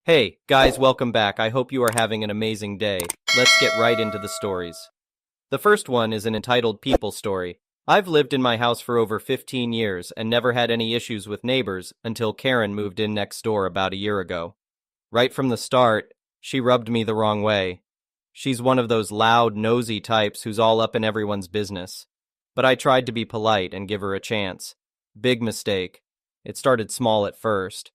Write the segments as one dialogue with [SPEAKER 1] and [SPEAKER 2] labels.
[SPEAKER 1] Hey, guys, welcome back. I hope you are having an amazing day. Let's get right into the stories. The first one is an entitled People Story. I've lived in my house for over 15 years and never had any issues with neighbors until Karen moved in next door about a year ago. Right from the start, she rubbed me the wrong way. She's one of those loud, nosy types who's all up in everyone's business. But I tried to be polite and give her a chance. Big mistake. It started small at first.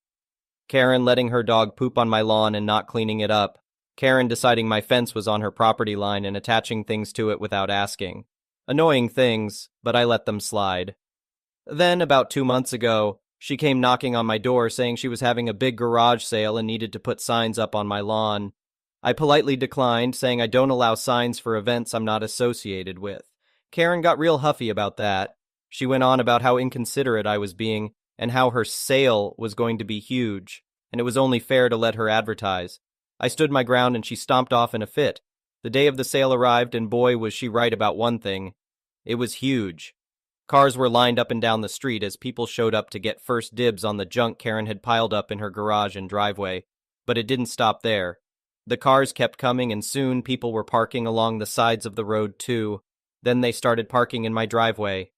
[SPEAKER 1] Karen letting her dog poop on my lawn and not cleaning it up. Karen deciding my fence was on her property line and attaching things to it without asking. Annoying things, but I let them slide. Then, about 2 months ago, she came knocking on my door saying she was having a big garage sale and needed to put signs up on my lawn. I politely declined, saying I don't allow signs for events I'm not associated with. Karen got real huffy about that. She went on about how inconsiderate I was being and how her sale was going to be huge, and it was only fair to let her advertise. I stood my ground and she stomped off in a fit. The day of the sale arrived, and boy was she right about one thing. It was huge. Cars were lined up and down the street as people showed up to get first dibs on the junk Karen had piled up in her garage and driveway. But it didn't stop there. The cars kept coming, and soon people were parking along the sides of the road too. Then they started parking in my driveway.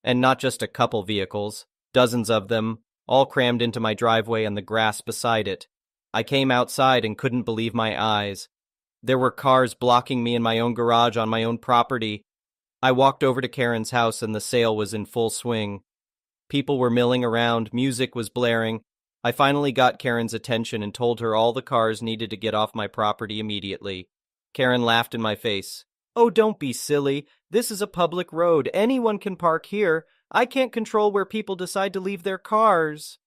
[SPEAKER 1] And not just a couple vehicles. Dozens of them, all crammed into my driveway and the grass beside it. I came outside and couldn't believe my eyes. There were cars blocking me in my own garage on my own property. I walked over to Karen's house and the sale was in full swing. People were milling around, music was blaring. I finally got Karen's attention and told her all the cars needed to get off my property immediately. Karen laughed in my face. "Oh, don't be silly. This is a public road. Anyone can park here. I can't control where people decide to leave their cars."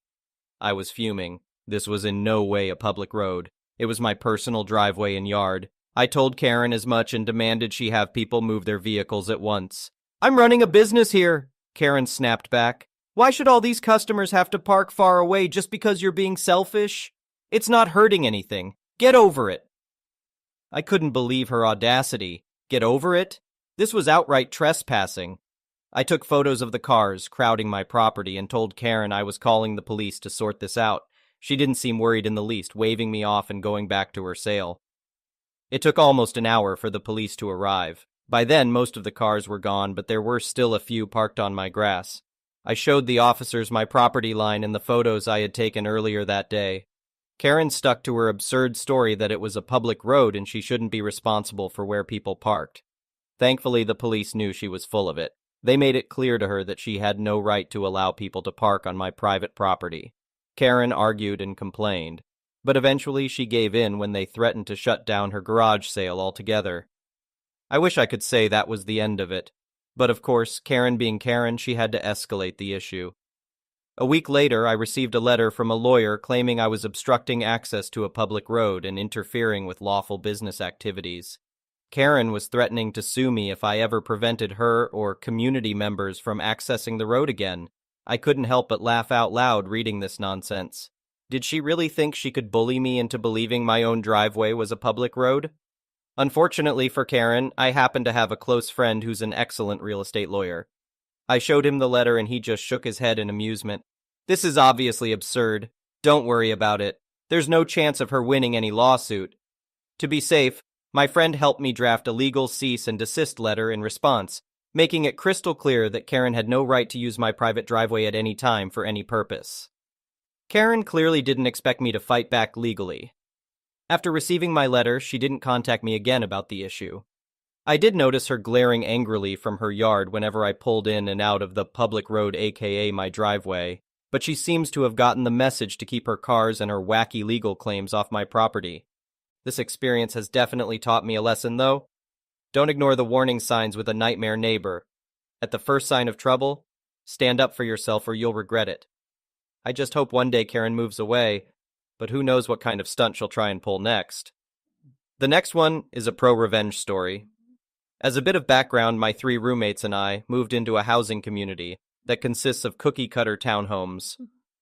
[SPEAKER 1] I was fuming. This was in no way a public road. It was my personal driveway and yard. I told Karen as much and demanded she have people move their vehicles at once. "I'm running a business here," Karen snapped back. "Why should all these customers have to park far away just because you're being selfish? It's not hurting anything. Get over it." I couldn't believe her audacity. Get over it? This was outright trespassing. I took photos of the cars crowding my property and told Karen I was calling the police to sort this out. She didn't seem worried in the least, waving me off and going back to her sale. It took almost an hour for the police to arrive. By then, most of the cars were gone, but there were still a few parked on my grass. I showed the officers my property line and the photos I had taken earlier that day. Karen stuck to her absurd story that it was a public road and she shouldn't be responsible for where people parked. Thankfully, the police knew she was full of it. They made it clear to her that she had no right to allow people to park on my private property. Karen argued and complained, but eventually she gave in when they threatened to shut down her garage sale altogether. I wish I could say that was the end of it, but of course, Karen being Karen, she had to escalate the issue. A week later, I received a letter from a lawyer claiming I was obstructing access to a public road and interfering with lawful business activities. Karen was threatening to sue me if I ever prevented her or community members from accessing the road again. I couldn't help but laugh out loud reading this nonsense. Did she really think she could bully me into believing my own driveway was a public road? Unfortunately for Karen, I happen to have a close friend who's an excellent real estate lawyer. I showed him the letter and he just shook his head in amusement. "This is obviously absurd. Don't worry about it. There's no chance of her winning any lawsuit." To be safe, my friend helped me draft a legal cease and desist letter in response, making it crystal clear that Karen had no right to use my private driveway at any time for any purpose. Karen clearly didn't expect me to fight back legally. After receiving my letter, she didn't contact me again about the issue. I did notice her glaring angrily from her yard whenever I pulled in and out of the public road, aka my driveway, but she seems to have gotten the message to keep her cars and her wacky legal claims off my property. This experience has definitely taught me a lesson, though. Don't ignore the warning signs with a nightmare neighbor. At the first sign of trouble, stand up for yourself or you'll regret it. I just hope one day Karen moves away, but who knows what kind of stunt she'll try and pull next. The next one is a pro-revenge story. As a bit of background, my 3 roommates and I moved into a housing community that consists of cookie-cutter townhomes.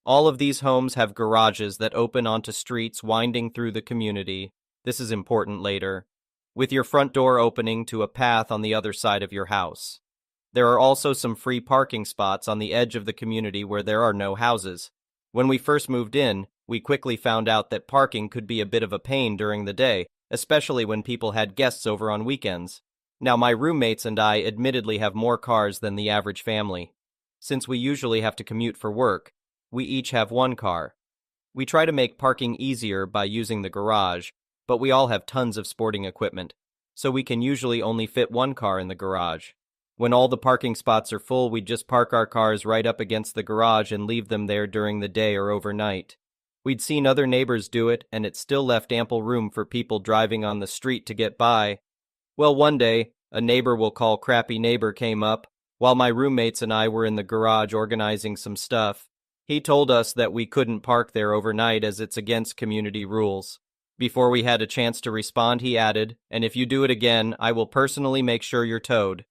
[SPEAKER 1] All of these homes have garages that open onto streets winding through the community. This is important later, with your front door opening to a path on the other side of your house. There are also some free parking spots on the edge of the community where there are no houses. When we first moved in, We quickly found out that parking could be a bit of a pain during the day, especially when people had guests over on weekends. Now, my roommates and I admittedly have more cars than the average family. Since we usually have to commute for work, we each have one car. We try to make parking easier by using the garage, but we all have tons of sporting equipment, so we can usually only fit one car in the garage. When all the parking spots are full, we just park our cars right up against the garage and leave them there during the day or overnight. We'd seen other neighbors do it, and it still left ample room for people driving on the street to get by. Well, one day, a neighbor we'll call Crappy Neighbor came up, while my roommates and I were in the garage organizing some stuff. He told us that we couldn't park there overnight as it's against community rules. Before we had a chance to respond, he added, "And if you do it again, I will personally make sure you're towed."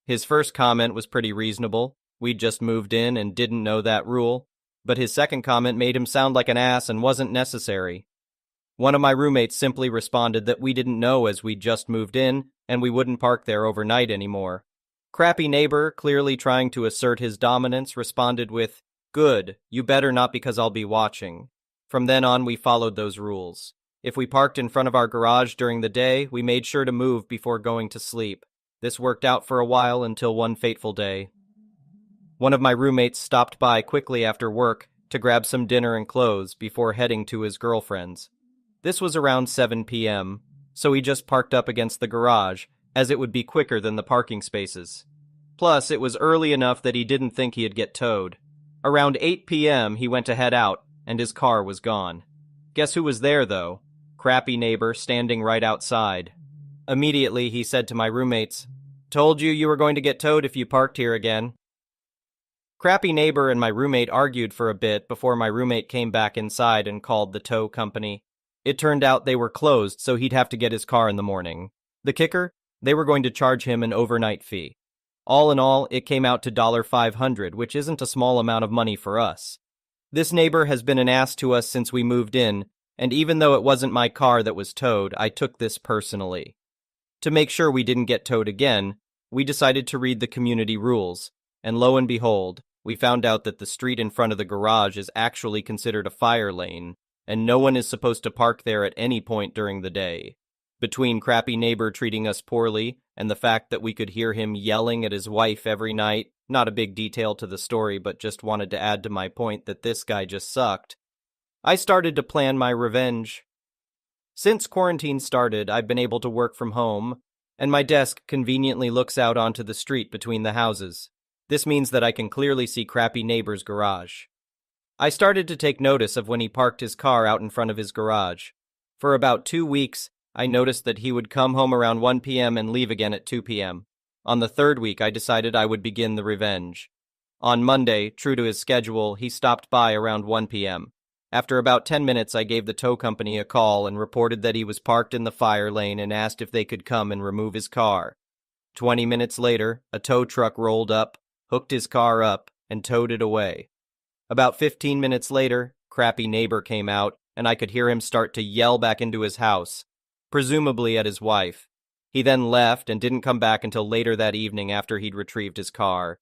[SPEAKER 1] His first comment was pretty reasonable. We'd just moved in and didn't know that rule. But his second comment made him sound like an ass and wasn't necessary. One of my roommates simply responded that we didn't know as we'd just moved in and we wouldn't park there overnight anymore. Crappy Neighbor, clearly trying to assert his dominance, responded with, "Good, you better not because I'll be watching." From then on, we followed those rules. If we parked in front of our garage during the day, we made sure to move before going to sleep. This worked out for a while until one fateful day. One of my roommates stopped by quickly after work to grab some dinner and clothes before heading to his girlfriend's. This was around 7 p.m., so he just parked up against the garage, as it would be quicker than the parking spaces. Plus, it was early enough that he didn't think he'd get towed. Around 8 p.m., he went to head out, and his car was gone. Guess who was there, though? Crappy Neighbor, standing right outside. Immediately, he said to my roommates, "Told you you were going to get towed if you parked here again." Crappy Neighbor and my roommate argued for a bit before my roommate came back inside and called the tow company. It turned out they were closed, so he'd have to get his car in the morning. The kicker? They were going to charge him an overnight fee. All in all, it came out to $500, which isn't a small amount of money for us. This neighbor has been an ass to us since we moved in, and even though it wasn't my car that was towed, I took this personally. To make sure we didn't get towed again, we decided to read the community rules, and lo and behold, we found out that the street in front of the garage is actually considered a fire lane, and no one is supposed to park there at any point during the day. Between Crappy Neighbor treating us poorly, and the fact that we could hear him yelling at his wife every night, not a big detail to the story, but just wanted to add to my point that this guy just sucked, I started to plan my revenge. Since quarantine started, I've been able to work from home, and my desk conveniently looks out onto the street between the houses. This means that I can clearly see Crappy Neighbor's garage. I started to take notice of when he parked his car out in front of his garage. For about 2 weeks, I noticed that he would come home around 1 p.m. and leave again at 2 p.m. On the third week, I decided I would begin the revenge. On Monday, true to his schedule, he stopped by around 1 p.m. After about 10 minutes, I gave the tow company a call and reported that he was parked in the fire lane and asked if they could come and remove his car. 20 minutes later, a tow truck rolled up, hooked his car up, and towed it away. About 15 minutes later, Crappy Neighbor came out, and I could hear him start to yell back into his house, presumably at his wife. He then left and didn't come back until later that evening after he'd retrieved his car.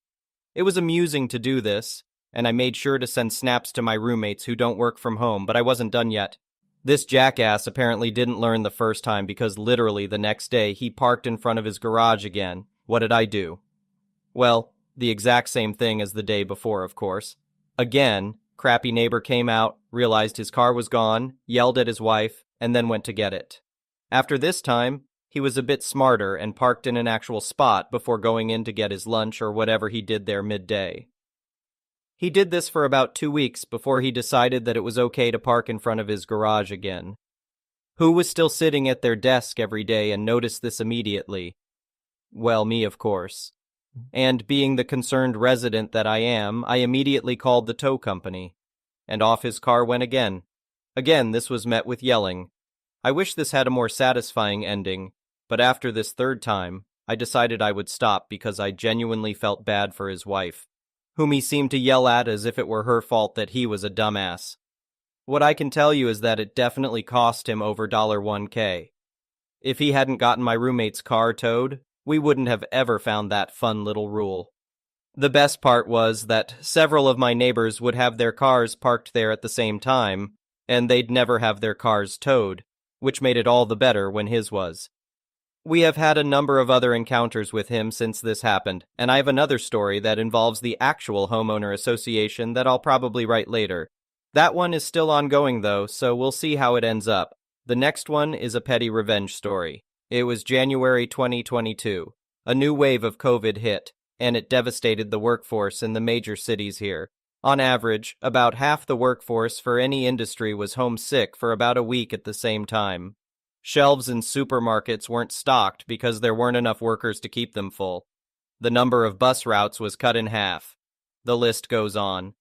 [SPEAKER 1] It was amusing to do this, and I made sure to send snaps to my roommates who don't work from home, but I wasn't done yet. This jackass apparently didn't learn the first time because literally the next day he parked in front of his garage again. What did I do? Well, the exact same thing as the day before, of course. Again, Crappy Neighbor came out, realized his car was gone, yelled at his wife, and then went to get it. After this time, he was a bit smarter and parked in an actual spot before going in to get his lunch or whatever he did there midday. He did this for about 2 weeks before he decided that it was okay to park in front of his garage again. Who was still sitting at their desk every day and noticed this immediately? Well, me, of course. And being the concerned resident that I am, I immediately called the tow company. And off his car went again. Again, this was met with yelling. I wish this had a more satisfying ending, but after this third time, I decided I would stop because I genuinely felt bad for his wife, whom he seemed to yell at as if it were her fault that he was a dumbass. What I can tell you is that it definitely cost him over $1K. If he hadn't gotten my roommate's car towed, we wouldn't have ever found that fun little rule. The best part was that several of my neighbors would have their cars parked there at the same time, and they'd never have their cars towed, which made it all the better when his was. We have had a number of other encounters with him since this happened, and I have another story that involves the actual homeowner association that I'll probably write later. That one is still ongoing though, so we'll see how it ends up. The next one is a petty revenge story. It was January 2022. A new wave of COVID hit, and it devastated the workforce in the major cities here. On average, about half the workforce for any industry was homesick for about a week at the same time. Shelves in supermarkets weren't stocked because there weren't enough workers to keep them full. The number of bus routes was cut in half. The list goes on.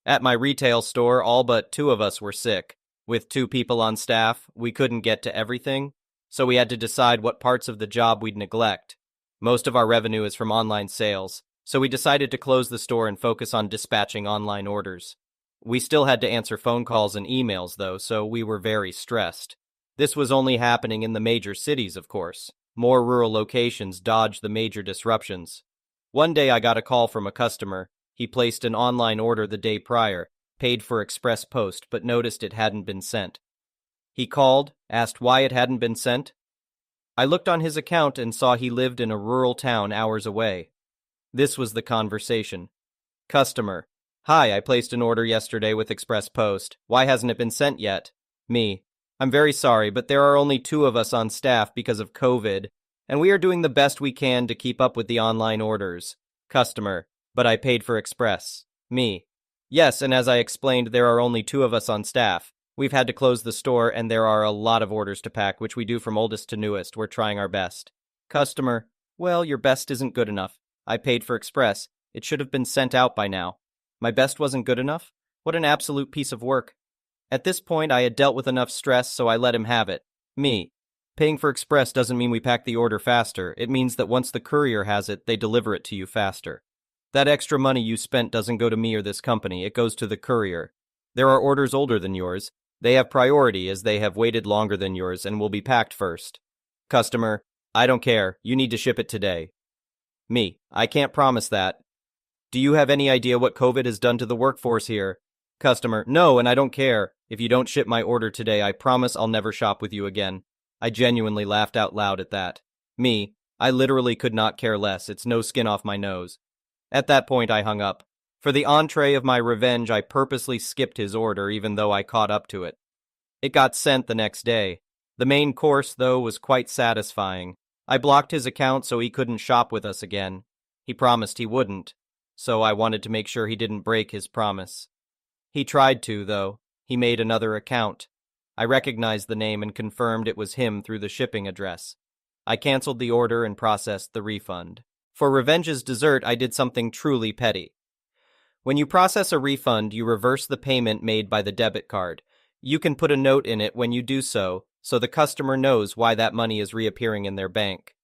[SPEAKER 1] At my retail store, all but 2 of us were sick. With 2 people on staff, we couldn't get to everything, so we had to decide what parts of the job we'd neglect. Most of our revenue is from online sales, so we decided to close the store and focus on dispatching online orders. We still had to answer phone calls and emails, though, so we were very stressed. This was only happening in the major cities, of course. More rural locations dodged the major disruptions. One day I got a call from a customer. He placed an online order the day prior, paid for express post, but noticed it hadn't been sent. He called, asked why it hadn't been sent. I looked on his account and saw he lived in a rural town hours away. This was the conversation. Customer: Hi, I placed an order yesterday with express post. Why hasn't it been sent yet? Me: I'm very sorry, but there are only 2 of us on staff because of COVID, and we are doing the best we can to keep up with the online orders. Customer: But I paid for express. Me: Yes, and as I explained, there are only 2 of us on staff. We've had to close the store, and there are a lot of orders to pack, which we do from oldest to newest. We're trying our best. Customer: Well, your best isn't good enough. I paid for express. It should have been sent out by now. My best wasn't good enough? What an absolute piece of work. At this point, I had dealt with enough stress, so I let him have it. Me: Paying for express doesn't mean we pack the order faster. It means that once the courier has it, they deliver it to you faster. That extra money you spent doesn't go to me or this company. It goes to the courier. There are orders older than yours. They have priority as they have waited longer than yours and will be packed first. Customer: I don't care. You need to ship it today. Me: I can't promise that. Do you have any idea what COVID has done to the workforce here? Customer: No, and I don't care. If you don't ship my order today, I promise I'll never shop with you again. I genuinely laughed out loud at that. Me: I literally could not care less. It's no skin off my nose. At that point, I hung up. For the entree of my revenge, I purposely skipped his order even though I caught up to it. It got sent the next day. The main course, though, was quite satisfying. I blocked his account so he couldn't shop with us again. He promised he wouldn't, so I wanted to make sure he didn't break his promise. He tried to, though. He made another account. I recognized the name and confirmed it was him through the shipping address. I canceled the order and processed the refund. For revenge's dessert, I did something truly petty. When you process a refund, you reverse the payment made by the debit card. You can put a note in it when you do so the customer knows why that money is reappearing in their bank.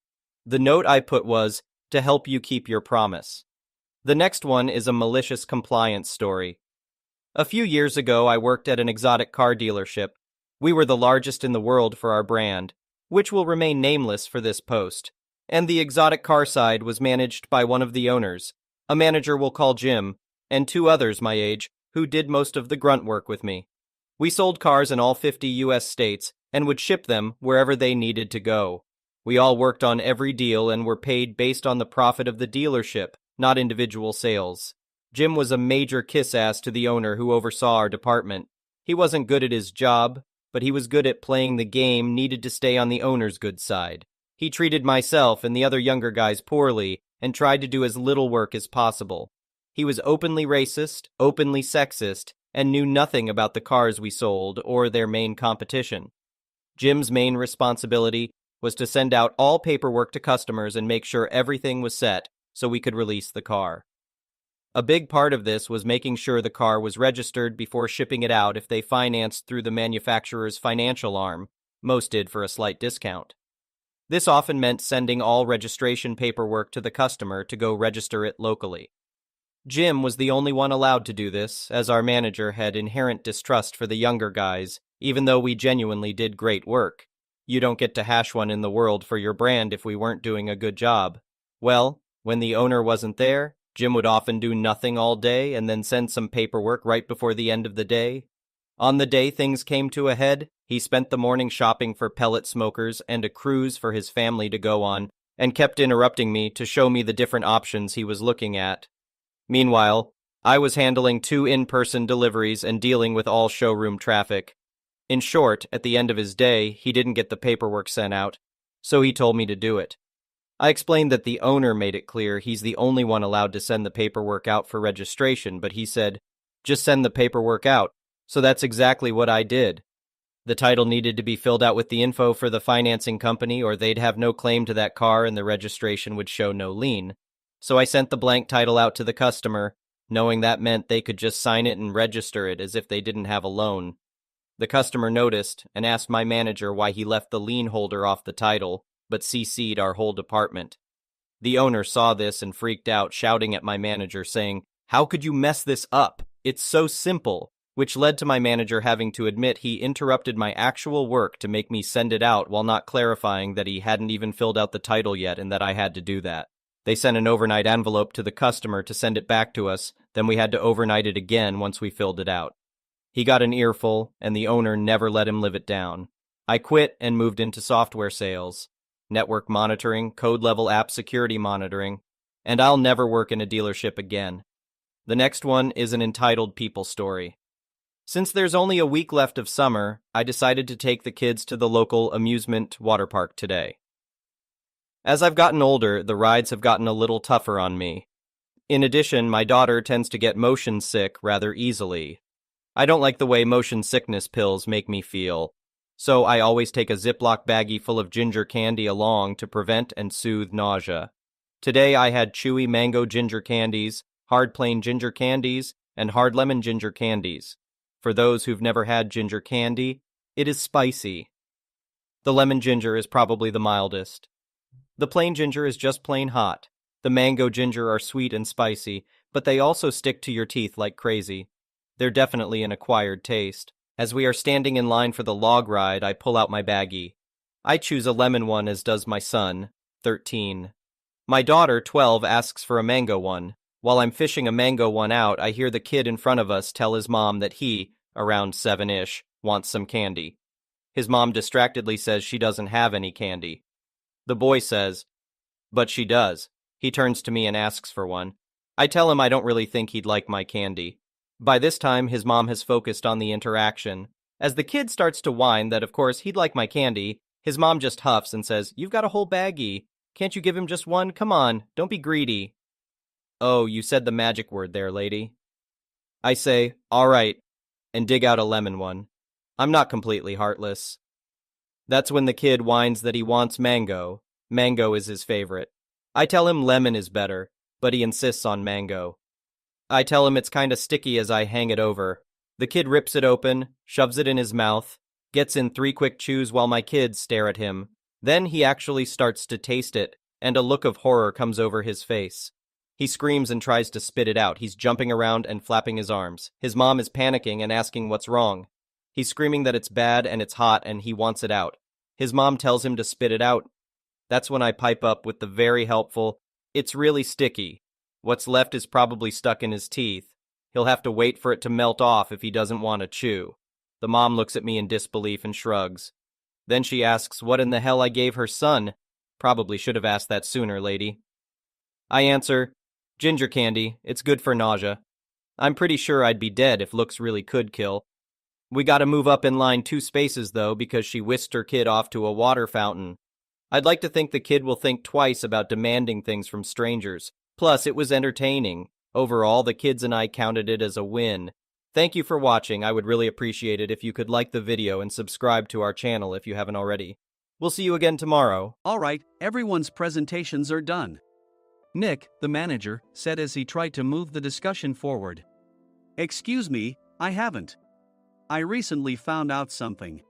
[SPEAKER 1] The note I put was, to help you keep your promise. The next one is a malicious compliance story. A few years ago, I worked at an exotic car dealership. We were the largest in the world for our brand, which will remain nameless for this post. And the exotic car side was managed by one of the owners, a manager we'll call Jim, and 2 others my age, who did most of the grunt work with me. We sold cars in all 50 U.S. states and would ship them wherever they needed to go. We all worked on every deal and were paid based on the profit of the dealership, not individual sales. Jim was a major kiss-ass to the owner who oversaw our department. He wasn't good at his job, but he was good at playing the game needed to stay on the owner's good side. He treated myself and the other younger guys poorly and tried to do as little work as possible. He was openly racist, openly sexist, and knew nothing about the cars we sold or their main competition. Jim's main responsibility was to send out all paperwork to customers and make sure everything was set so we could release the car. A big part of this was making sure the car was registered before shipping it out if they financed through the manufacturer's financial arm. Most did for a slight discount. This often meant sending all registration paperwork to the customer to go register it locally. Jim was the only one allowed to do this, as our manager had inherent distrust for the younger guys, even though we genuinely did great work. You don't get to hash one in the world for your brand if we weren't doing a good job. Well, when the owner wasn't there, Jim would often do nothing all day and then send some paperwork right before the end of the day. On the day things came to a head, he spent the morning shopping for pellet smokers and a cruise for his family to go on, and kept interrupting me to show me the different options he was looking at. Meanwhile, I was handling 2 in-person deliveries and dealing with all showroom traffic. In short, at the end of his day, he didn't get the paperwork sent out, so he told me to do it. I explained that the owner made it clear he's the only one allowed to send the paperwork out for registration, but he said, "Just send the paperwork out." So that's exactly what I did. The title needed to be filled out with the info for the financing company, or they'd have no claim to that car and the registration would show no lien. So I sent the blank title out to the customer, knowing that meant they could just sign it and register it as if they didn't have a loan. The customer noticed and asked my manager why he left the lien holder off the title, but CC'd our whole department. The owner saw this and freaked out, shouting at my manager, saying, "How could you mess this up? It's so simple," which led to my manager having to admit he interrupted my actual work to make me send it out while not clarifying that he hadn't even filled out the title yet and that I had to do that. They sent an overnight envelope to the customer to send it back to us, then we had to overnight it again once we filled it out. He got an earful, and the owner never let him live it down. I quit and moved into software sales, network monitoring, code-level app security monitoring, and I'll never work in a dealership again. The next one is an entitled people story. Since there's only a week left of summer, I decided to take the kids to the local amusement water park today. As I've gotten older, the rides have gotten a little tougher on me. In addition, my daughter tends to get motion sick rather easily. I don't like the way motion sickness pills make me feel, so I always take a Ziploc baggie full of ginger candy along to prevent and soothe nausea. Today I had chewy mango ginger candies, hard plain ginger candies, and hard lemon ginger candies. For those who've never had ginger candy, it is spicy. The lemon ginger is probably the mildest. The plain ginger is just plain hot. The mango ginger are sweet and spicy, but they also stick to your teeth like crazy. They're definitely an acquired taste. As we are standing in line for the log ride, I pull out my baggie. I choose a lemon one, as does my son, 13. My daughter, 12, asks for a mango one. While I'm fishing a mango one out, I hear the kid in front of us tell his mom that he, around 7-ish, wants some candy. His mom distractedly says she doesn't have any candy. The boy says, "But she does." He turns to me and asks for one. I tell him I don't really think he'd like my candy. By this time, his mom has focused on the interaction. As the kid starts to whine that of course he'd like my candy, his mom just huffs and says, "You've got a whole baggie. Can't you give him just one? Come on, don't be greedy." "Oh, you said the magic word there, lady." I say, "All right," and dig out a lemon one. I'm not completely heartless. That's when the kid whines that he wants mango. Mango is his favorite. I tell him lemon is better, but he insists on mango. I tell him it's kinda sticky as I hang it over. The kid rips it open, shoves it in his mouth, gets in 3 quick chews while my kids stare at him. Then he actually starts to taste it, and a look of horror comes over his face. He screams and tries to spit it out. He's jumping around and flapping his arms. His mom is panicking and asking what's wrong. He's screaming that it's bad and it's hot and he wants it out. His mom tells him to spit it out. That's when I pipe up with the very helpful, "It's really sticky. What's left is probably stuck in his teeth. He'll have to wait for it to melt off if he doesn't want to chew." The mom looks at me in disbelief and shrugs. Then she asks what in the hell I gave her son. Probably should have asked that sooner, lady. I answer, "Ginger candy, it's good for nausea." I'm pretty sure I'd be dead if looks really could kill. We gotta move up in line 2 spaces though because she whisked her kid off to a water fountain. I'd like to think the kid will think twice about demanding things from strangers. Plus, it was entertaining. Overall, the kids and I counted it as a win. Thank you for watching. I would really appreciate it if you could like the video and subscribe to our channel if you haven't already. We'll see you again tomorrow.
[SPEAKER 2] Alright, everyone's presentations are done. Nick, the manager, said as he tried to move the discussion forward. Excuse me, I haven't. I recently found out something.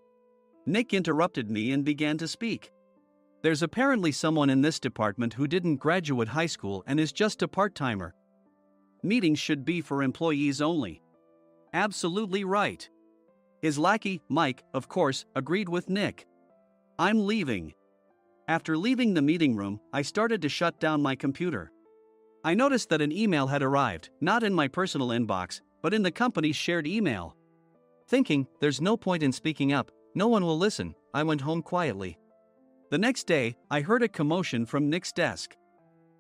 [SPEAKER 2] Nick interrupted me and began to speak. There's apparently someone in this department who didn't graduate high school and is just a part-timer. Meetings should be for employees only. Absolutely right. His lackey, Mike, of course, agreed with Nick. I'm leaving. After leaving the meeting room, I started to shut down my computer. I noticed that an email had arrived, not in my personal inbox, but in the company's shared email. Thinking, there's no point in speaking up, no one will listen, I went home quietly. The next day, I heard a commotion from Nick's desk.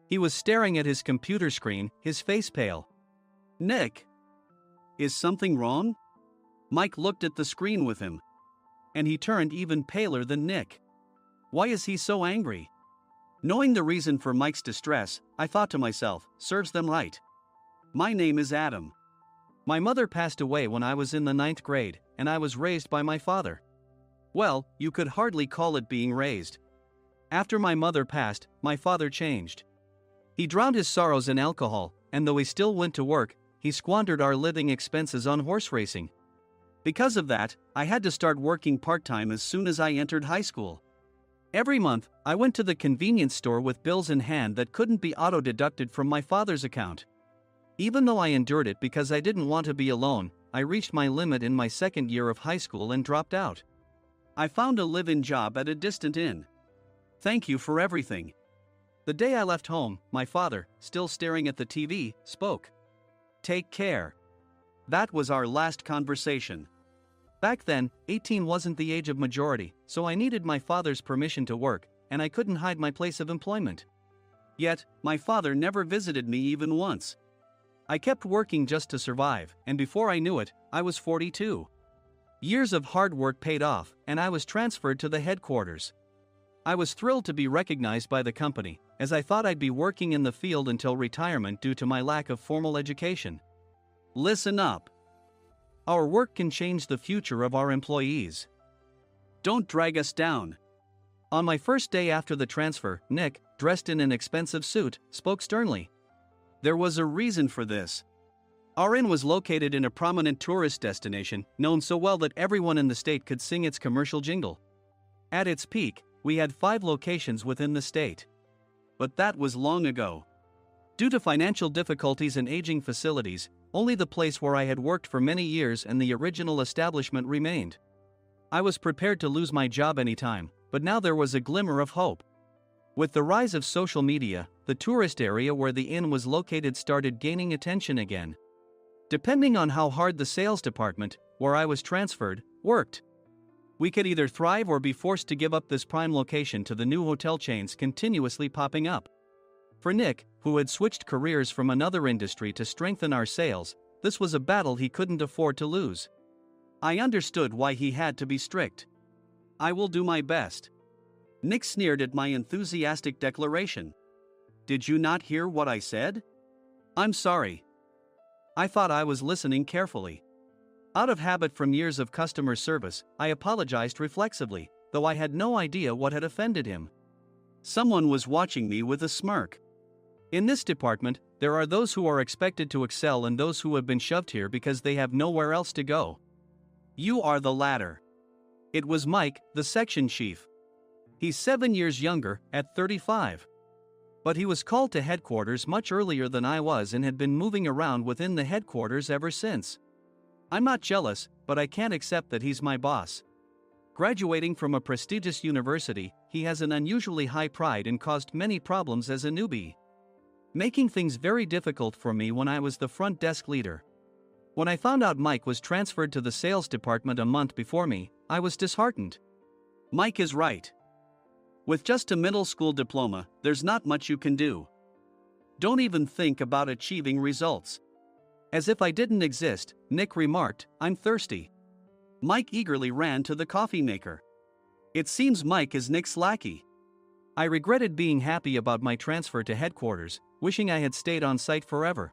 [SPEAKER 2] He was staring at his computer screen, his face pale. Nick! Is something wrong? Mike looked at the screen with him. And he turned even paler than Nick. Why is he so angry? Knowing the reason for Mike's distress, I thought to myself, serves them right. My name is Adam. My mother passed away when I was in the 9th grade, and I was raised by my father. Well, you could hardly call it being raised. After my mother passed, my father changed. He drowned his sorrows in alcohol, and though he still went to work, he squandered our living expenses on horse racing. Because of that, I had to start working part-time as soon as I entered high school. Every month, I went to the convenience store with bills in hand that couldn't be auto-deducted from my father's account. Even though I endured it because I didn't want to be alone, I reached my limit in my second year of high school and dropped out. I found a live-in job at a distant inn. Thank you for everything. The day I left home, my father, still staring at the TV, spoke. Take care. That was our last conversation. Back then, 18 wasn't the age of majority, so I needed my father's permission to work, and I couldn't hide my place of employment. Yet, my father never visited me even once. I kept working just to survive, and before I knew it, I was 42. Years of hard work paid off, and I was transferred to the headquarters. I was thrilled to be recognized by the company, as I thought I'd be working in the field until retirement due to my lack of formal education. Listen up. Our work can change the future of our employees. Don't drag us down. On my first day after the transfer, Nick, dressed in an expensive suit, spoke sternly. There was a reason for this. Our inn was located in a prominent tourist destination, known so well that everyone in the state could sing its commercial jingle. At its peak, we had 5 locations within the state. But that was long ago. Due to financial difficulties and aging facilities, only the place where I had worked for many years and the original establishment remained. I was prepared to lose my job anytime, but now there was a glimmer of hope. With the rise of social media, the tourist area where the inn was located started gaining attention again. Depending on how hard the sales department, where I was transferred, worked, we could either thrive or be forced to give up this prime location to the new hotel chains continuously popping up. For Nick, who had switched careers from another industry to strengthen our sales, this was a battle he couldn't afford to lose. I understood why he had to be strict. I will do my best. Nick sneered at my enthusiastic declaration. Did you not hear what I said? I'm sorry. I thought I was listening carefully. Out of habit from years of customer service, I apologized reflexively, though I had no idea what had offended him. Someone was watching me with a smirk. In this department, there are those who are expected to excel and those who have been shoved here because they have nowhere else to go. You are the latter. It was Mike, the section chief. He's 7 years younger, at 35. But he was called to headquarters much earlier than I was and had been moving around within the headquarters ever since. I'm not jealous, but I can't accept that he's my boss. Graduating from a prestigious university, he has an unusually high pride and caused many problems as a newbie, making things very difficult for me when I was the front desk leader. When I found out Mike was transferred to the sales department a month before me, I was disheartened. Mike is right. With just a middle school diploma, there's not much you can do. Don't even think about achieving results. As if I didn't exist, Nick remarked, I'm thirsty. Mike eagerly ran to the coffee maker. It seems Mike is Nick's lackey. I regretted being happy about my transfer to headquarters, wishing I had stayed on site forever.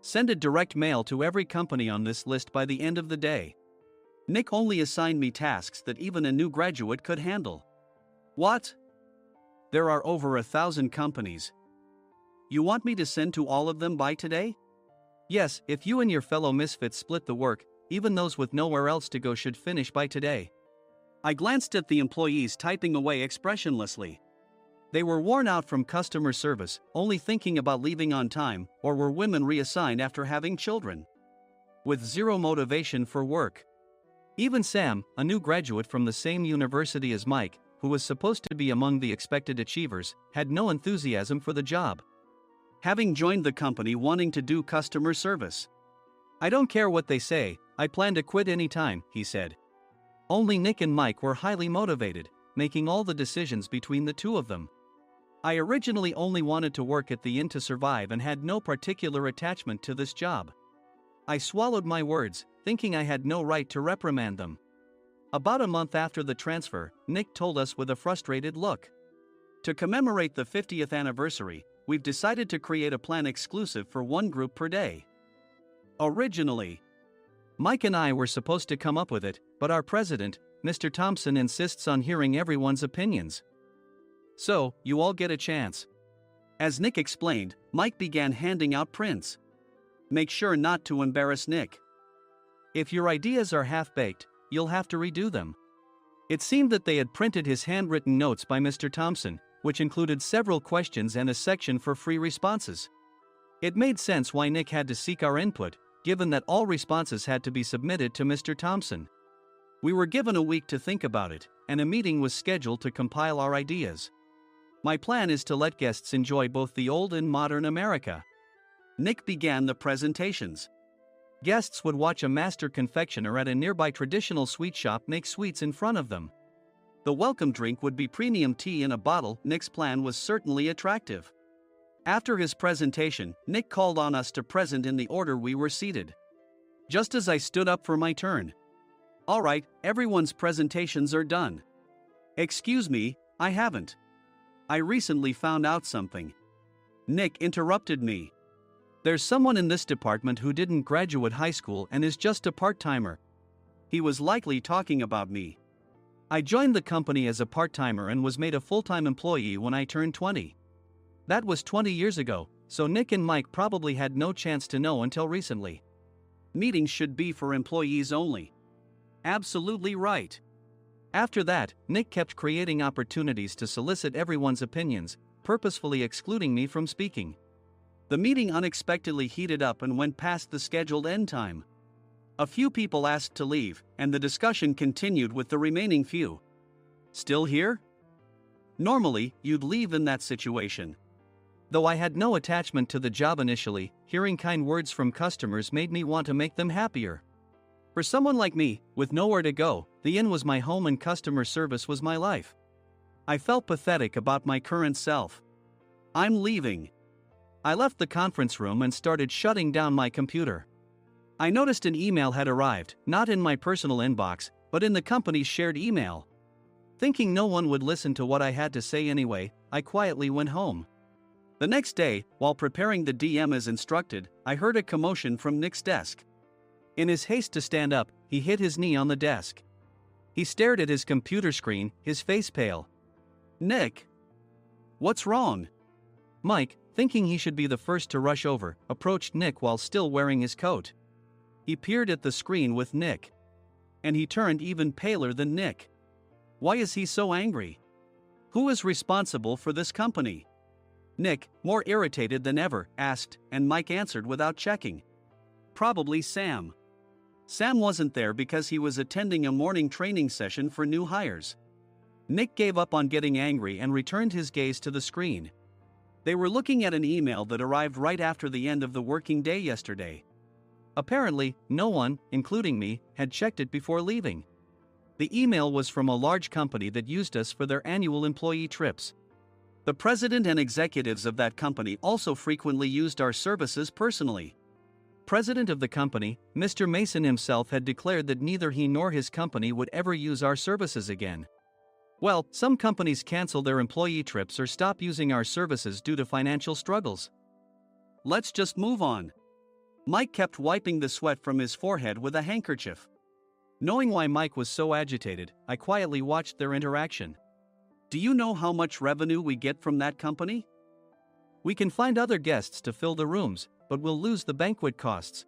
[SPEAKER 2] Send a direct mail to every company on this list by the end of the day. Nick only assigned me tasks that even a new graduate could handle. What? There are over 1,000 companies. You want me to send to all of them by today? Yes, if you and your fellow misfits split the work, even those with nowhere else to go should finish by today. I glanced at the employees typing away expressionlessly. They were worn out from customer service, only thinking about leaving on time, or were women reassigned after having children, with zero motivation for work. Even Sam, a new graduate from the same university as Mike, who was supposed to be among the expected achievers, had no enthusiasm for the job, having joined the company wanting to do customer service. I don't care what they say, I plan to quit any time, he said. Only Nick and Mike were highly motivated, making all the decisions between the two of them. I originally only wanted to work at the inn to survive and had no particular attachment to this job. I swallowed my words, thinking I had no right to reprimand them. About a month after the transfer, Nick told us with a frustrated look. To commemorate the 50th anniversary, we've decided to create a plan exclusive for one group per day. Originally, Mike and I were supposed to come up with it, but our president, Mr. Thompson, insists on hearing everyone's opinions. So, you all get a chance. As Nick explained, Mike began handing out prints. Make sure not to embarrass Nick. If your ideas are half-baked, you'll have to redo them. It seemed that they had printed his handwritten notes by Mr. Thompson, which included several questions and a section for free responses. It made sense why Nick had to seek our input, given that all responses had to be submitted to Mr. Thompson. We were given a week to think about it, and a meeting was scheduled to compile our ideas. My plan is to let guests enjoy both the old and modern America. Nick began the presentations. Guests would watch a master confectioner at a nearby traditional sweet shop make sweets in front of them. The welcome drink would be premium tea in a bottle. Nick's plan was certainly attractive. After his presentation, Nick called on us to present in the order we were seated. Just as I stood up for my turn. All right, everyone's presentations are done. Excuse me, I haven't. I recently found out something. Nick interrupted me. There's someone in this department who didn't graduate high school and is just a part-timer. He was likely talking about me. I joined the company as a part-timer and was made a full-time employee when I turned 20. That was 20 years ago, so Nick and Mike probably had no chance to know until recently. Meetings should be for employees only. Absolutely right. After that, Nick kept creating opportunities to solicit everyone's opinions, purposefully excluding me from speaking. The meeting unexpectedly heated up and went past the scheduled end time. A few people asked to leave, and the discussion continued with the remaining few. Still here? Normally, you'd leave in that situation. Though I had no attachment to the job initially, hearing kind words from customers made me want to make them happier. For someone like me, with nowhere to go, the inn was my home and customer service was my life. I felt pathetic about my current self. I'm leaving. I left the conference room and started shutting down my computer. I noticed an email had arrived, not in my personal inbox, but in the company's shared email. Thinking no one would listen to what I had to say anyway, I quietly went home. The next day, while preparing the DM as instructed, I heard a commotion from Nick's desk. In his haste to stand up, he hit his knee on the desk. He stared at his computer screen, his face pale. Nick! What's wrong? Mike, thinking he should be the first to rush over, approached Nick while still wearing his coat. He peered at the screen with Nick. And he turned even paler than Nick. Why is he so angry? Who is responsible for this company? Nick, more irritated than ever, asked, and Mike answered without checking. Probably Sam. Sam wasn't there because he was attending a morning training session for new hires. Nick gave up on getting angry and returned his gaze to the screen. They were looking at an email that arrived right after the end of the working day yesterday. Apparently, no one, including me, had checked it before leaving. The email was from a large company that used us for their annual employee trips. The president and executives of that company also frequently used our services personally. President of the company, Mr. Mason himself, had declared that neither he nor his company would ever use our services again. Well, some companies cancel their employee trips or stop using our services due to financial struggles. Let's just move on. Mike kept wiping the sweat from his forehead with a handkerchief. Knowing why Mike was so agitated, I quietly watched their interaction. Do you know how much revenue we get from that company? We can find other guests to fill the rooms, but we'll lose the banquet costs,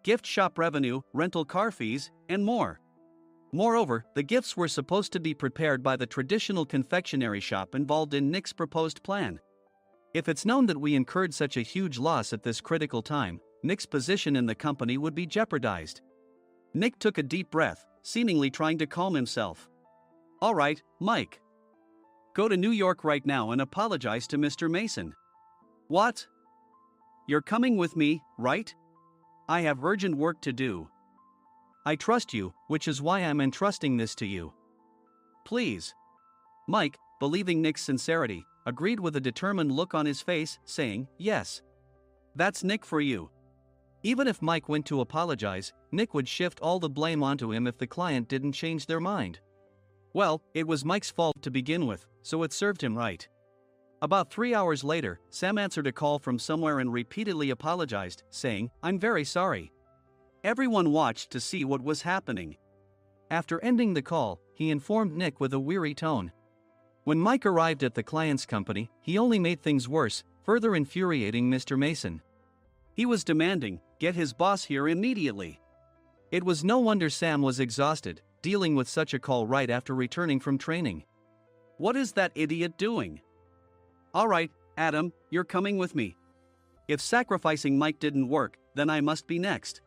[SPEAKER 2] gift shop revenue, rental car fees, and more. Moreover, the gifts were supposed to be prepared by the traditional confectionery shop involved in Nick's proposed plan. If it's known that we incurred such a huge loss at this critical time, Nick's position in the company would be jeopardized. Nick took a deep breath, seemingly trying to calm himself. All right, Mike. Go to New York right now and apologize to Mr. Mason. What? You're coming with me, right? I have urgent work to do. I trust you, which is why I'm entrusting this to you. Please. Mike, believing Nick's sincerity, agreed with a determined look on his face, saying, yes. That's Nick for you. Even if Mike went to apologize, Nick would shift all the blame onto him if the client didn't change their mind. Well, it was Mike's fault to begin with, so it served him right. About 3 hours later, Sam answered a call from somewhere and repeatedly apologized, saying, I'm very sorry. Everyone watched to see what was happening. After ending the call, he informed Nick with a weary tone. When Mike arrived at the client's company, he only made things worse, further infuriating Mr. Mason. He was demanding, get his boss here immediately. It was no wonder Sam was exhausted, dealing with such a call right after returning from training. What is that idiot doing? Alright, Adam, you're coming with me. If sacrificing Mike didn't work, then I must be next.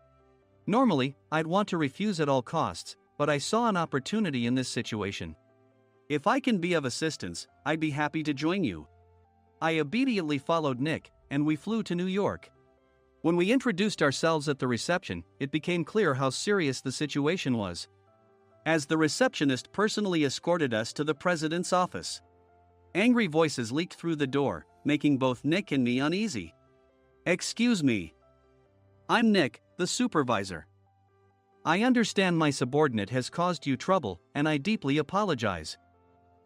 [SPEAKER 2] Normally, I'd want to refuse at all costs, but I saw an opportunity in this situation. If I can be of assistance, I'd be happy to join you. I obediently followed Nick, and we flew to New York. When we introduced ourselves at the reception, it became clear how serious the situation was, as the receptionist personally escorted us to the president's office. Angry voices leaked through the door, making both Nick and me uneasy. Excuse me. I'm Nick, the supervisor. I understand my subordinate has caused you trouble, and I deeply apologize.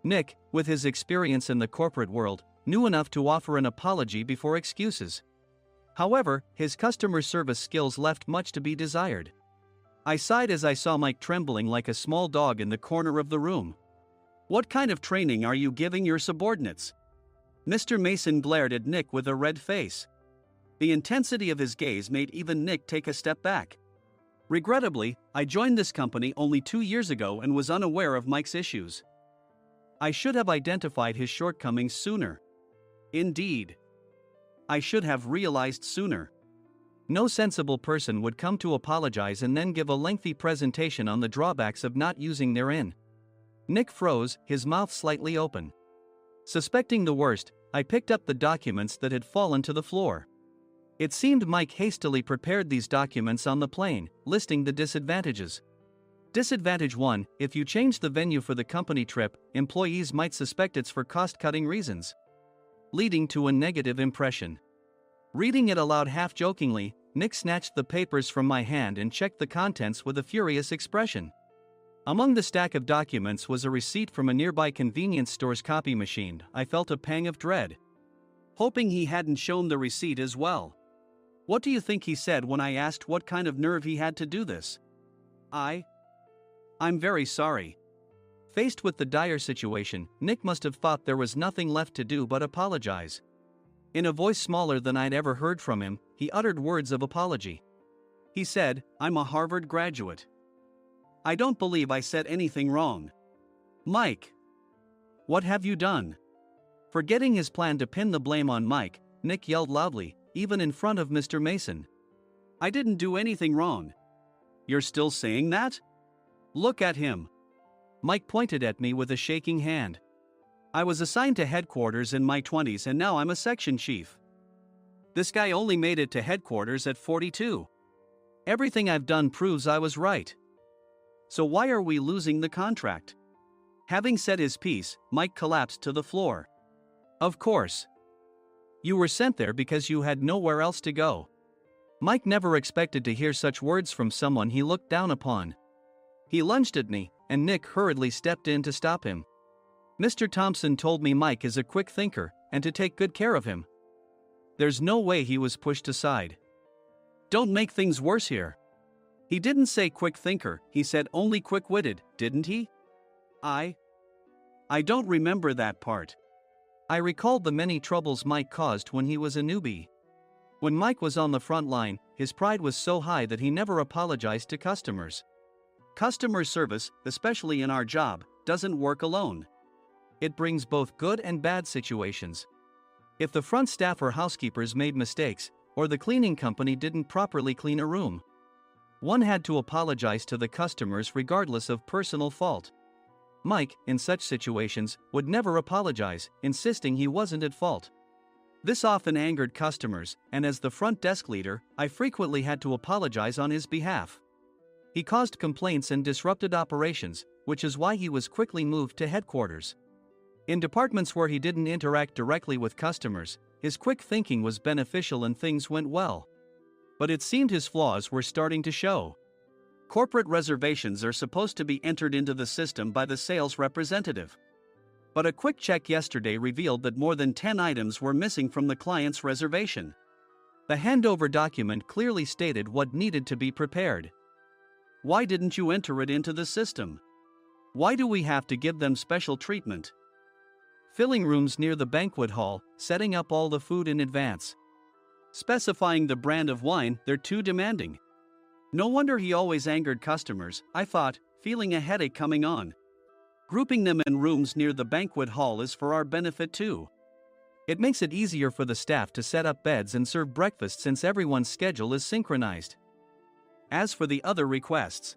[SPEAKER 2] Nick, with his experience in the corporate world, knew enough to offer an apology before excuses. However, his customer service skills left much to be desired. I sighed as I saw Mike trembling like a small dog in the corner of the room. What kind of training are you giving your subordinates? Mr. Mason glared at Nick with a red face. The intensity of his gaze made even Nick take a step back. Regrettably, I joined this company only 2 years ago and was unaware of Mike's issues. I should have identified his shortcomings sooner. Indeed. I should have realized sooner. No sensible person would come to apologize and then give a lengthy presentation on the drawbacks of not using their in. Nick froze, his mouth slightly open. Suspecting the worst, I picked up the documents that had fallen to the floor. It seemed Mike hastily prepared these documents on the plane, listing the disadvantages. Disadvantage 1: if you change the venue for the company trip, employees might suspect it's for cost-cutting reasons, leading to a negative impression. Reading it aloud half-jokingly, Nick snatched the papers from my hand and checked the contents with a furious expression. Among the stack of documents was a receipt from a nearby convenience store's copy machine. I felt a pang of dread, hoping he hadn't shown the receipt as well. What do you think he said when I asked what kind of nerve he had to do this? I'm very sorry. Faced with the dire situation, Nick must have thought there was nothing left to do but apologize. In a voice smaller than I'd ever heard from him, he uttered words of apology. He said, I'm a Harvard graduate. I don't believe I said anything wrong. Mike! What have you done? Forgetting his plan to pin the blame on Mike, Nick yelled loudly, even in front of Mr. Mason. I didn't do anything wrong. You're still saying that? Look at him. Mike pointed at me with a shaking hand. I was assigned to headquarters in my 20s and now I'm a section chief. This guy only made it to headquarters at 42. Everything I've done proves I was right. So why are we losing the contract? Having said his piece, Mike collapsed to the floor. Of course. You were sent there because you had nowhere else to go. Mike never expected to hear such words from someone he looked down upon. He lunged at me, and Nick hurriedly stepped in to stop him. Mr. Thompson told me Mike is a quick thinker, and to take good care of him. There's no way he was pushed aside. Don't make things worse here. He didn't say quick thinker, he said only quick-witted, didn't he? I don't remember that part. I recalled the many troubles Mike caused when he was a newbie. When Mike was on the front line, his pride was so high that he never apologized to customers. Customer service, especially in our job, doesn't work alone. It brings both good and bad situations. If the front staff or housekeepers made mistakes, or the cleaning company didn't properly clean a room, one had to apologize to the customers regardless of personal fault. Mike, in such situations, would never apologize, insisting he wasn't at fault. This often angered customers, and as the front desk leader, I frequently had to apologize on his behalf. He caused complaints and disrupted operations, which is why he was quickly moved to headquarters. In departments where he didn't interact directly with customers, his quick thinking was beneficial and things went well. But it seemed his flaws were starting to show. Corporate reservations are supposed to be entered into the system by the sales representative. But a quick check yesterday revealed that more than 10 items were missing from the client's reservation. The handover document clearly stated what needed to be prepared. Why didn't you enter it into the system? Why do we have to give them special treatment? Filling rooms near the banquet hall, setting up all the food in advance. Specifying the brand of wine, they're too demanding. No wonder he always angered customers, I thought, feeling a headache coming on. Grouping them in rooms near the banquet hall is for our benefit too. It makes it easier for the staff to set up beds and serve breakfast since everyone's schedule is synchronized. As for the other requests,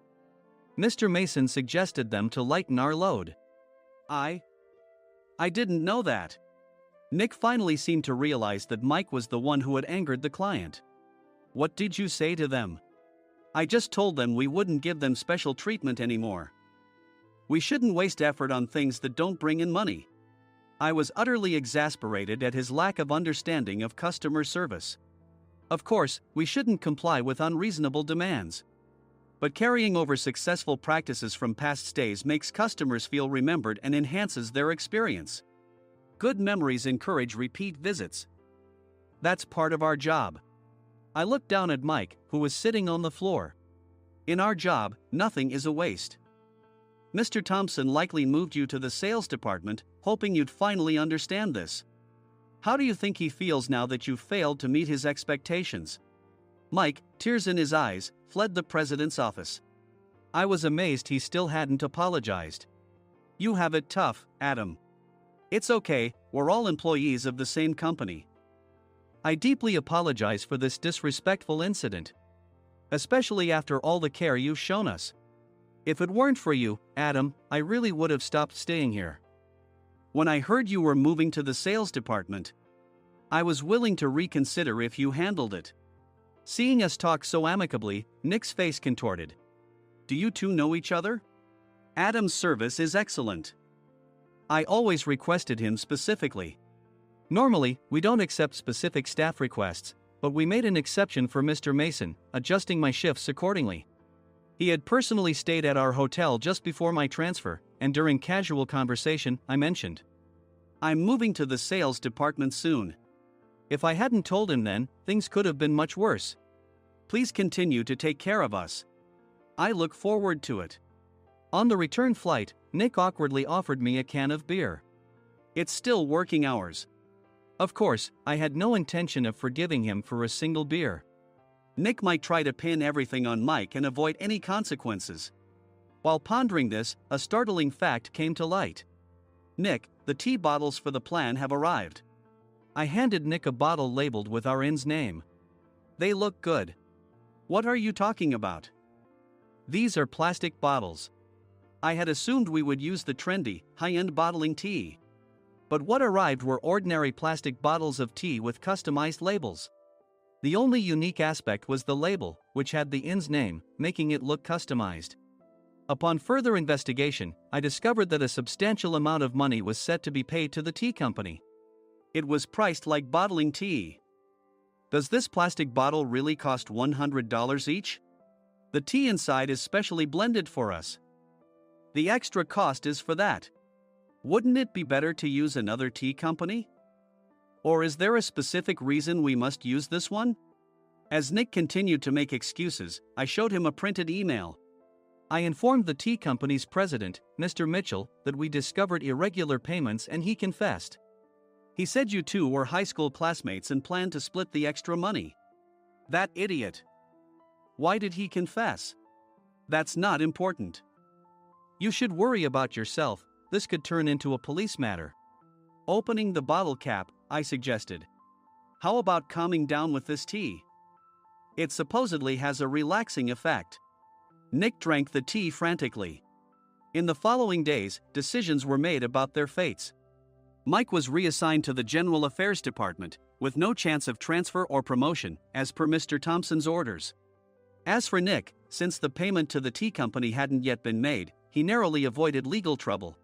[SPEAKER 2] Mr. Mason suggested them to lighten our load. I didn't know that. Nick finally seemed to realize that Mike was the one who had angered the client. What did you say to them? I just told them we wouldn't give them special treatment anymore. We shouldn't waste effort on things that don't bring in money. I was utterly exasperated at his lack of understanding of customer service. Of course, we shouldn't comply with unreasonable demands. But carrying over successful practices from past stays makes customers feel remembered and enhances their experience. Good memories encourage repeat visits. That's part of our job. I looked down at Mike, who was sitting on the floor. In our job, nothing is a waste. Mr. Thompson likely moved you to the sales department, hoping you'd finally understand this. How do you think he feels now that you've failed to meet his expectations? Mike, tears in his eyes, fled the president's office. I was amazed he still hadn't apologized. You have it tough, Adam. It's okay, we're all employees of the same company. I deeply apologize for this disrespectful incident. Especially after all the care you've shown us. If it weren't for you, Adam, I really would have stopped staying here. When I heard you were moving to the sales department, I was willing to reconsider if you handled it. Seeing us talk so amicably, Nick's face contorted. Do you two know each other? Adam's service is excellent. I always requested him specifically. Normally, we don't accept specific staff requests, but we made an exception for Mr. Mason, adjusting my shifts accordingly. He had personally stayed at our hotel just before my transfer, and during casual conversation, I mentioned, I'm moving to the sales department soon. If I hadn't told him then, things could have been much worse. Please continue to take care of us. I look forward to it. On the return flight, Nick awkwardly offered me a can of beer. It's still working hours. Of course, I had no intention of forgiving him for a single beer. Nick might try to pin everything on Mike and avoid any consequences. While pondering this, a startling fact came to light. Nick, the tea bottles for the plan have arrived. I handed Nick a bottle labeled with our inn's name. They look good. What are you talking about? These are plastic bottles. I had assumed we would use the trendy, high-end bottling tea. But what arrived were ordinary plastic bottles of tea with customized labels. The only unique aspect was the label, which had the inn's name, making it look customized. Upon further investigation, I discovered that a substantial amount of money was set to be paid to the tea company. It was priced like bottling tea. Does this plastic bottle really cost $100 each? The tea inside is specially blended for us. The extra cost is for that. Wouldn't it be better to use another tea company? Or is there a specific reason we must use this one? As Nick continued to make excuses, I showed him a printed email. I informed the tea company's president, Mr. Mitchell, that we discovered irregular payments and he confessed. He said you two were high school classmates and planned to split the extra money. That idiot. Why did he confess? That's not important. You should worry about yourself, this could turn into a police matter. Opening the bottle cap, I suggested. How about calming down with this tea? It supposedly has a relaxing effect. Nick drank the tea frantically. In the following days, decisions were made about their fates. Mike was reassigned to the General Affairs Department, with no chance of transfer or promotion, as per Mr. Thompson's orders. As for Nick, since the payment to the tea company hadn't yet been made, he narrowly avoided legal trouble.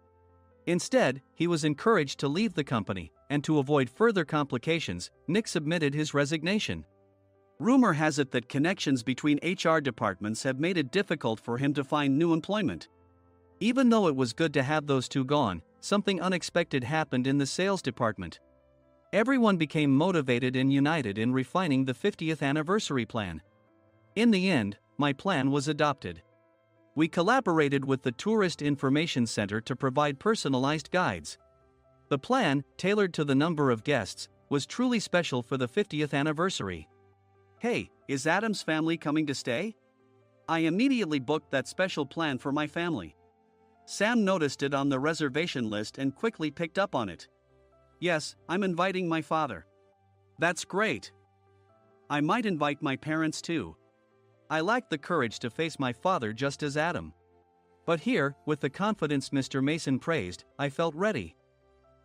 [SPEAKER 2] Instead, he was encouraged to leave the company, and to avoid further complications, Nick submitted his resignation. Rumor has it that connections between HR departments have made it difficult for him to find new employment. Even though it was good to have those two gone, something unexpected happened in the sales department. Everyone became motivated and united in refining the 50th anniversary plan. In the end, my plan was adopted. We collaborated with the Tourist Information Center to provide personalized guides. The plan, tailored to the number of guests, was truly special for the 50th anniversary. Hey, is Adam's family coming to stay? I immediately booked that special plan for my family. Sam noticed it on the reservation list and quickly picked up on it. Yes, I'm inviting my father. That's great. I might invite my parents too. I lacked the courage to face my father just as Adam. But here, with the confidence Mr. Mason praised, I felt ready.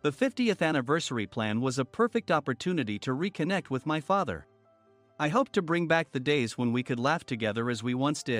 [SPEAKER 2] The 50th anniversary plan was a perfect opportunity to reconnect with my father. I hoped to bring back the days when we could laugh together as we once did.